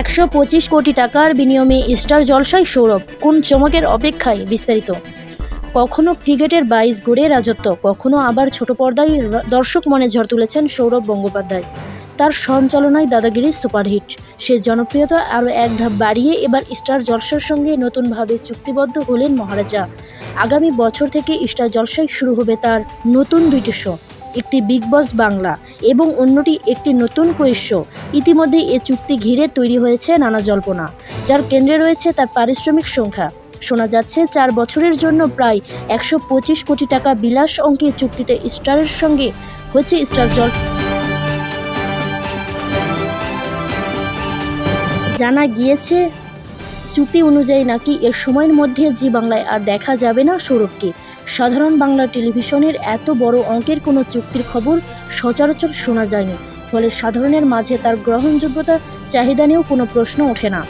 125 কোটি টাকার বিনিয়োগে স্টার জলসায় সৌরভ, কোন চমকের অপেক্ষায়? বিস্তারিত। কখনো ক্রিকেটের 22 গড়ে রাজত্ব, কখনো আবার ছোট পর্দায় দর্শক মনে ঝড় তুলেছেন সৌরভ গঙ্গোপাধ্যায়। তার সঞ্চালনায় দাদাগিরি সুপারহিট। সে জনপ্রিয়তা আরও এক ধাপ বাড়িয়ে এবার স্টার জলসার সঙ্গে নতুনভাবে চুক্তিবদ্ধ হলেন মহারাজা। আগামী বছর থেকে স্টার জলসায় শুরু হবে তার নতুন 2টি শো, একটি বিগ বস বাংলা এবং অন্যটি একটি নতুন কুইজ শো। ইতিমধ্যে এ চুক্তি ঘিরে তৈরি হয়েছে নানা জল্পনা, যার কেন্দ্রে রয়েছে তার পারিশ্রমিক সংখ্যা। শোনা যাচ্ছে 4 বছরের জন্য প্রায় 125 কোটি টাকা বিলাস অঙ্কের চুক্তিতে স্টারের সঙ্গে হয়েছে স্টার জল। জানা গিয়েছে চুক্তি অনুযায়ী নাকি এর সময়ের মধ্যে জি বাংলায় আর দেখা যাবে না সৌরভকে। সাধারণ বাংলা টেলিভিশনের এত বড় অঙ্কের কোনো চুক্তির খবর সচরাচর শোনা যায়নি, ফলে সাধারণের মাঝে তার গ্রহণযোগ্যতা চাহিদা নিয়েও কোনো প্রশ্ন ওঠে না।